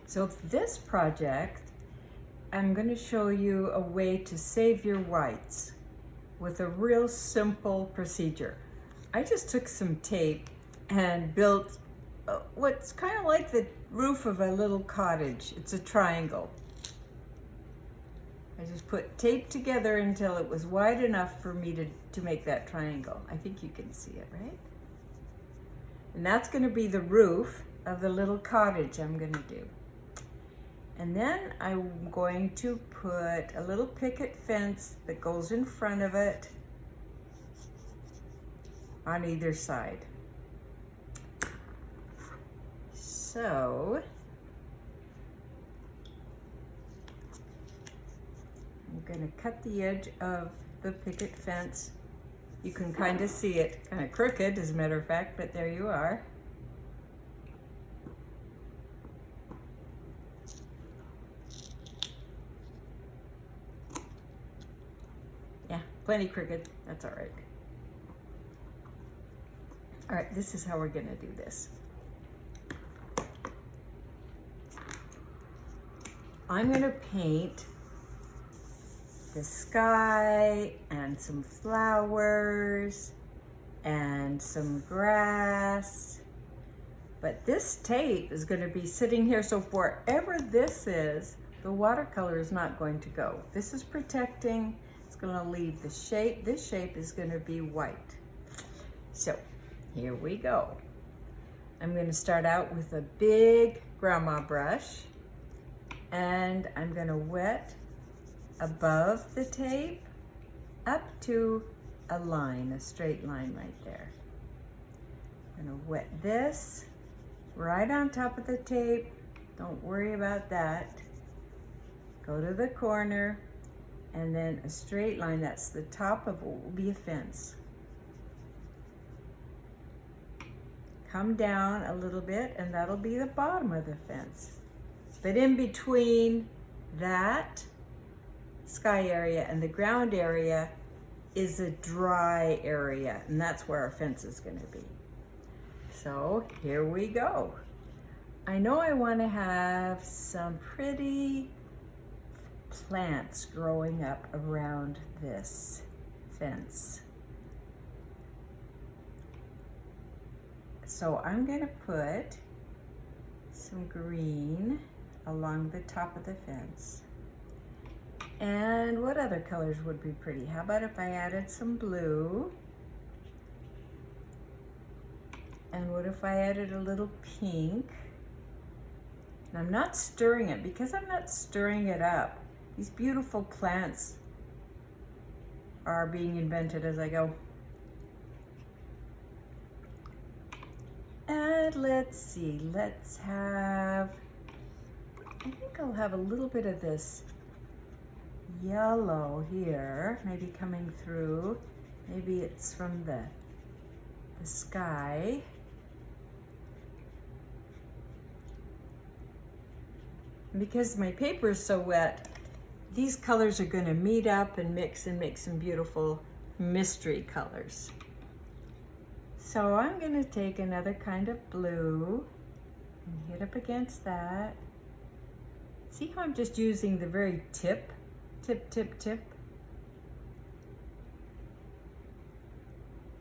So this project, I'm going to show you a way to save your whites with a real simple procedure. I just took some tape and built what's kind of like the roof of a little cottage. It's a triangle. I just put tape together until it was wide enough for me to make that triangle. I think you can see it, right? And that's going to be the roof of the little cottage I'm going to do. And then I'm going to put a little picket fence that goes in front of it on either side. So I'm going to cut the edge of the picket fence. You can kind of see it, kind of crooked as a matter of fact, but there you are. Yeah, plenty crooked, that's all right. All right, this is how we're gonna do this. I'm gonna paint the sky and some flowers and some grass. But this tape is going to be sitting here, so wherever this is, the watercolor is not going to go. This is protecting, it's going to leave the shape. This shape is going to be white. So here we go. I'm going to start out with a big grandma brush, and I'm going to wet above the tape up to a line, a straight line right there. I'm gonna wet this right on top of the tape. Don't worry about that. Go to the corner and then a straight line. That's the top of what will be a fence. Come down a little bit and that'll be the bottom of the fence. But in between that sky area and the ground area is a dry area, and that's where our fence is going to be. So here we go. I know I want to have some pretty plants growing up around this fence. So I'm going to put some green along the top of the fence. And what other colors would be pretty? How about if I added some blue? And what if I added a little pink? And I'm not stirring it. Because I'm not stirring it up, these beautiful plants are being invented as I go. And let's see, let's have, I think I'll have a little bit of this yellow here, maybe coming through. Maybe it's from the sky. And because my paper is so wet, these colors are going to meet up and mix and make some beautiful mystery colors. So I'm going to take another kind of blue and hit up against that. See how I'm just using the very tip, tip, tip, tip.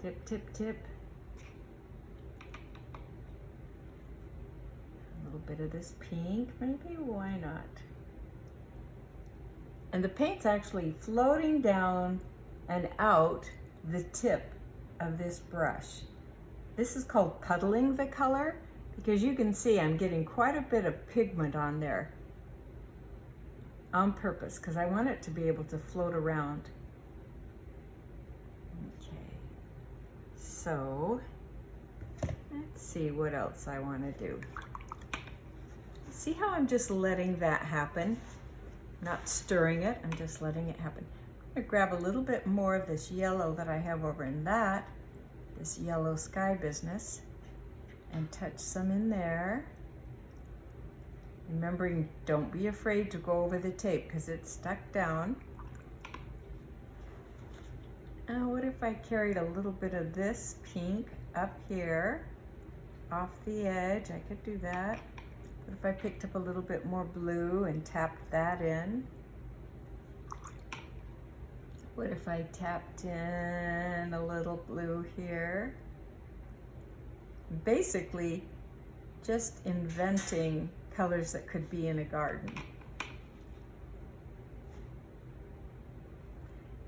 Tip, tip, tip. A little bit of this pink, maybe, why not? And the paint's actually floating down and out the tip of this brush. This is called puddling the color, because you can see I'm getting quite a bit of pigment on there on purpose, because I want it to be able to float around. Okay, so let's see what else I want to do. See how I'm just letting that happen? Not stirring it, I'm just letting it happen. I'm going to grab a little bit more of this yellow that I have over in this yellow sky business, and touch some in there. Remembering, don't be afraid to go over the tape because it's stuck down. What if I carried a little bit of this pink up here off the edge? I could do that. What if I picked up a little bit more blue and tapped that in? What if I tapped in a little blue here? Basically, just inventing colors that could be in a garden.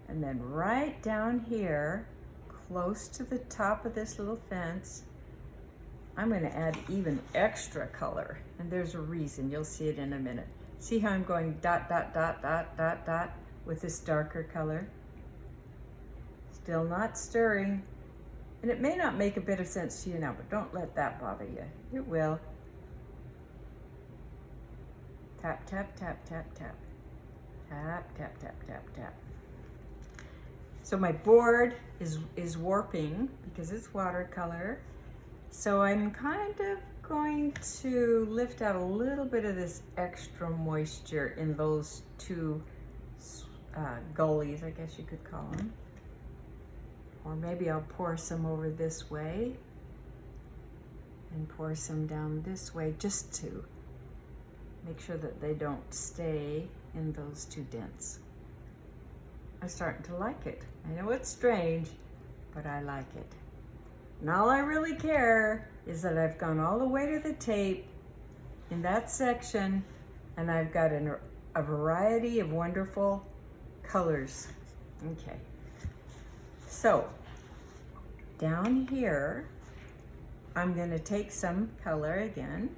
And then right down here, close to the top of this little fence, I'm going to add even extra color. And there's a reason, you'll see it in a minute. See how I'm going dot, dot, dot, dot, dot, dot with this darker color? Still not stirring. And it may not make a bit of sense to you now, but don't let that bother you. It will. Tap, tap, tap, tap, tap. Tap, tap, tap, tap, tap. So my board is warping because it's watercolor. So I'm kind of going to lift out a little bit of this extra moisture in those two gullies, I guess you could call them. Or maybe I'll pour some over this way and pour some down this way just to make sure that they don't stay in those two dents. I'm starting to like it. I know it's strange, but I like it. And all I really care is that I've gone all the way to the tape in that section, and I've got a variety of wonderful colors. Okay. So down here, I'm going to take some color again,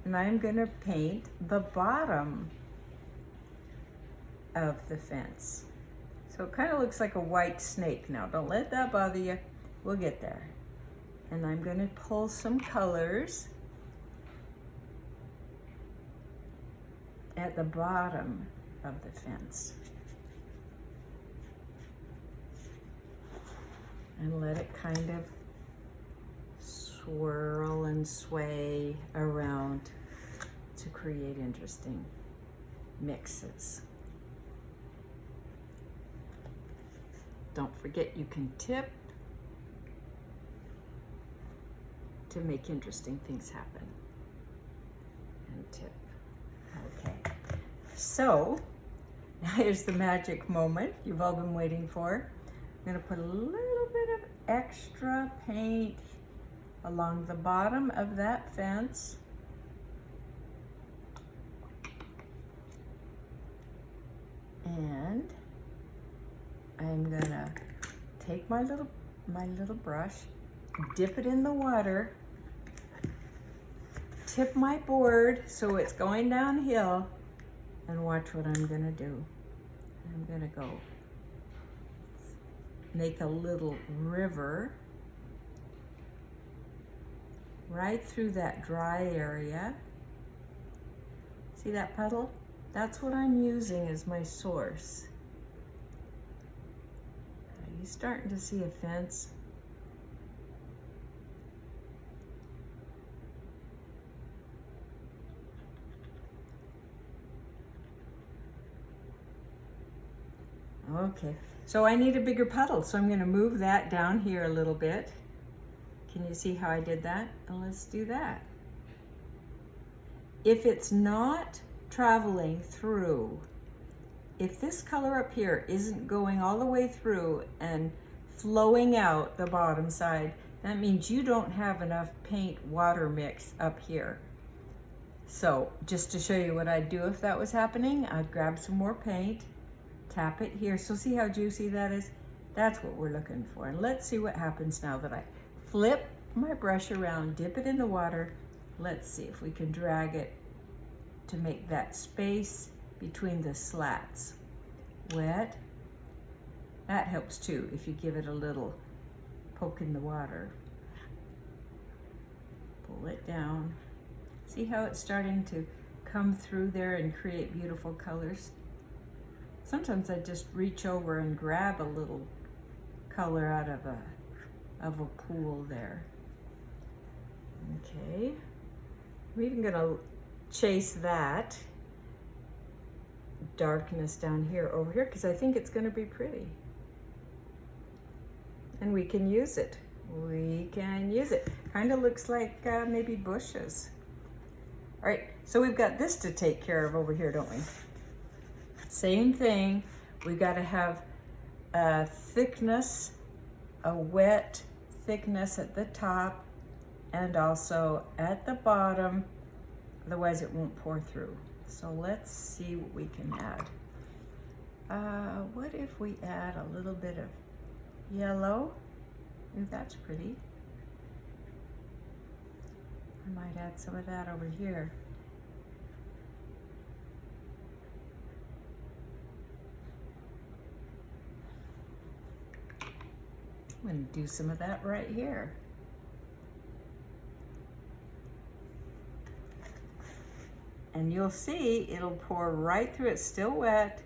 and I'm going to paint the bottom of the fence. So it kind of looks like a white snake now. Don't let that bother you. We'll get there. And I'm going to pull some colors at the bottom of the fence. And let it kind of swirl and sway around to create interesting mixes. Don't forget you can tip to make interesting things happen. And tip. Okay. So now here's the magic moment you've all been waiting for. I'm going to put a little bit of extra paint along the bottom of that fence. And I'm gonna take my little brush, dip it in the water, tip my board so it's going downhill, and watch what I'm gonna do. I'm gonna go make a little river right through that dry area. See that puddle? That's what I'm using as my source. Are you starting to see a fence? Okay, so I need a bigger puddle, so I'm going to move that down here a little bit. Can you see how I did that? And let's do that. If it's not traveling through, if this color up here isn't going all the way through and flowing out the bottom side, that means you don't have enough paint water mix up here. So just to show you what I'd do if that was happening, I'd grab some more paint, tap it here. So see how juicy that is? That's what we're looking for. And let's see what happens now that I flip my brush around, dip it in the water. Let's see if we can drag it to make that space between the slats wet. That helps too if you give it a little poke in the water. Pull it down. See how it's starting to come through there and create beautiful colors? Sometimes I just reach over and grab a little color out of a pool there. Okay, I'm even gonna chase that darkness down here over here because I think it's gonna be pretty. And we can use it. We can use it. Kind of looks like maybe bushes. All right, so we've got this to take care of over here, don't we? Same thing, we've got to have a thickness, a wet thickness at the top and also at the bottom, otherwise it won't pour through. So let's see what we can add. What if we add a little bit of yellow? Ooh, that's pretty. I might add some of that over here. I'm going to do some of that right here. And you'll see it'll pour right through. It's still wet.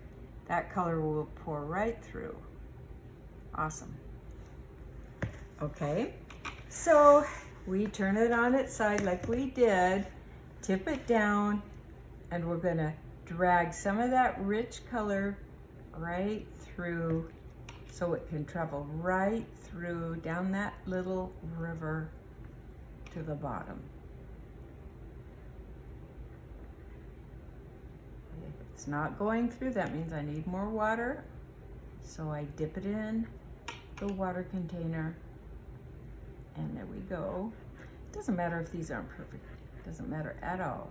That color will pour right through. Awesome. Okay, so we turn it on its side like we did, tip it down, and we're going to drag some of that rich color right through so it can travel right through down that little river to the bottom. If it's not going through, that means I need more water. So I dip it in the water container, and there we go. It doesn't matter if these aren't perfect. It doesn't matter at all.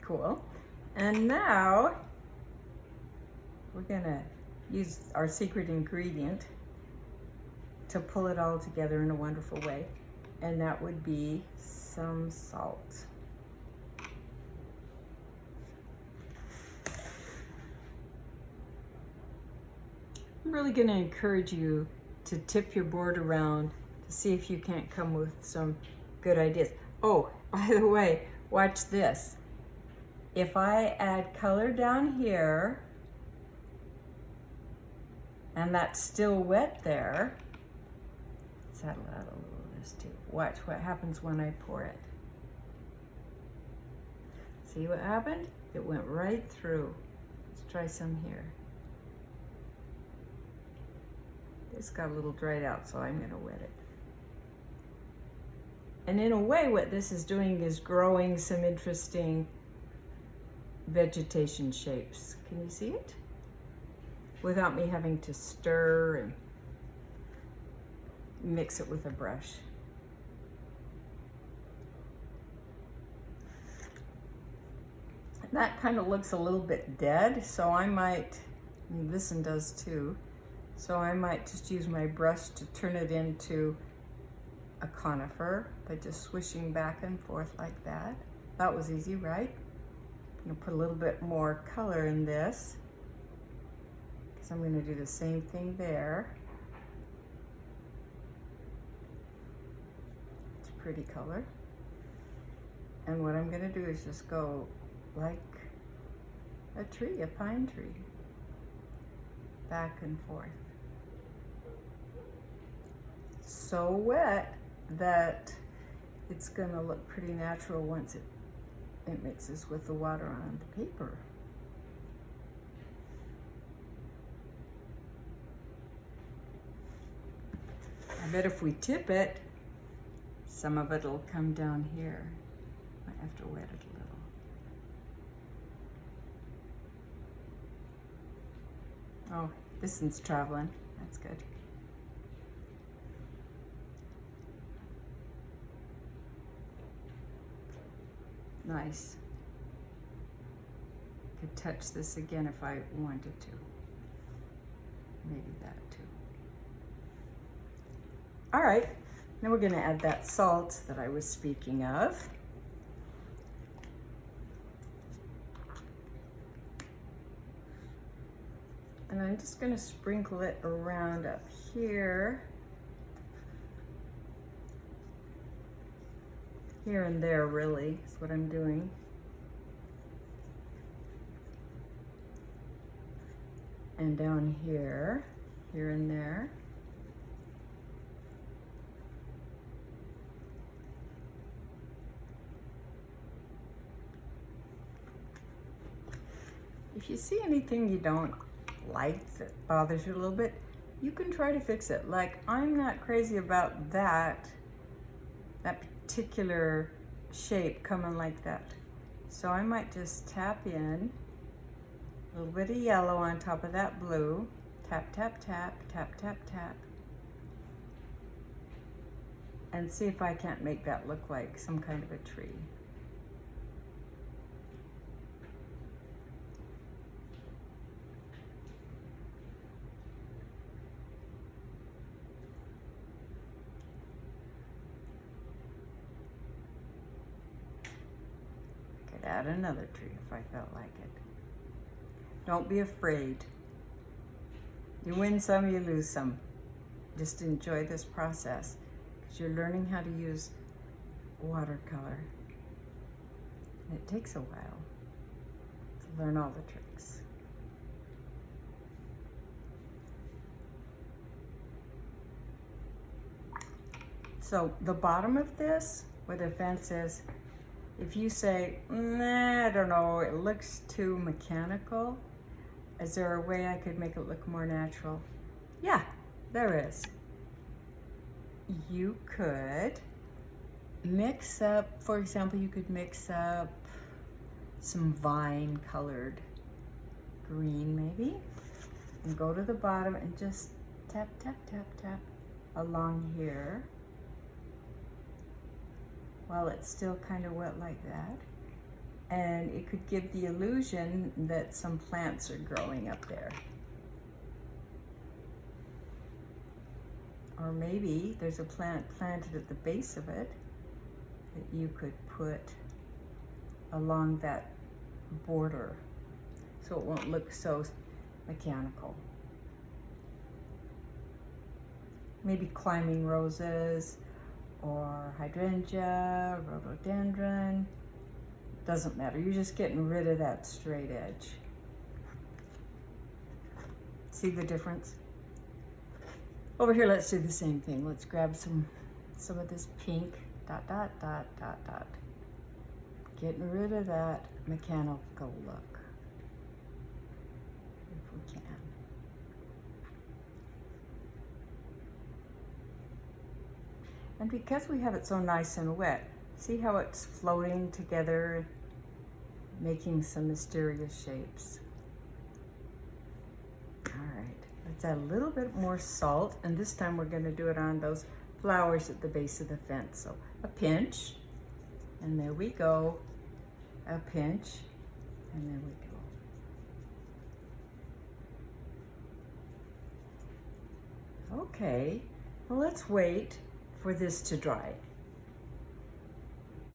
Cool. And now we're gonna use our secret ingredient to pull it all together in a wonderful way. And that would be some salt. I'm really gonna encourage you to tip your board around to see if you can't come with some good ideas. Oh, by the way, watch this. If I add color down here, and that's still wet there, let's add a little of this too. Watch what happens when I pour it. See what happened? It went right through. Let's try some here. This got a little dried out, so I'm gonna wet it. And in a way, what this is doing is growing some interesting vegetation shapes. Can you see it? Without me having to stir and mix it with a brush. That kind of looks a little bit dead, so I might, and this one does too, so I might just use my brush to turn it into a conifer by just swishing back and forth like that. That was easy, right? I'm gonna put a little bit more color in this, because I'm gonna do the same thing there. It's a pretty color. And what I'm gonna do is just go like a tree, a pine tree, back and forth. So wet that it's gonna look pretty natural once it mixes with the water on the paper. I bet if we tip it, some of it'll come down here. Might have to wet it a little. Oh, this one's traveling. That's good. Nice. Could touch this again if I wanted to. Maybe that too. All right, now we're gonna add that salt that I was speaking of. And I'm just gonna sprinkle it around up here. Here and there, really, is what I'm doing. And down here, here and there. If you see anything you don't like that bothers you a little bit, you can try to fix it. Like, I'm not crazy about that particular shape coming like that. So I might just tap in a little bit of yellow on top of that blue. Tap, tap, tap, tap, tap, tap. And see if I can't make that look like some kind of a tree. I could add another tree if I felt like it. Don't be afraid. You win some, you lose some. Just enjoy this process because you're learning how to use watercolor. And it takes a while to learn all the tricks. So the bottom of this, where the fence is, if you say, nah, I don't know, it looks too mechanical, is there a way I could make it look more natural? Yeah, there is. You could mix up, for example, you could mix up some vine colored green maybe, and go to the bottom and just tap, tap, tap, tap along here while it's still kind of wet like that. And it could give the illusion that some plants are growing up there. Or maybe there's a plant planted at the base of it that you could put along that border so it won't look so mechanical. Maybe climbing roses or hydrangea, rhododendron. Doesn't matter, you're just getting rid of that straight edge. See the difference? Over here, let's do the same thing. Let's grab some of this pink, dot, dot, dot, dot, dot. Getting rid of that mechanical look, if we can. And because we have it so nice and wet, see how it's floating together, making some mysterious shapes. All right, let's add a little bit more salt, and this time we're going to do it on those flowers at the base of the fence. So a pinch, and there we go. A pinch, and there we go. Okay, well, let's wait for this to dry.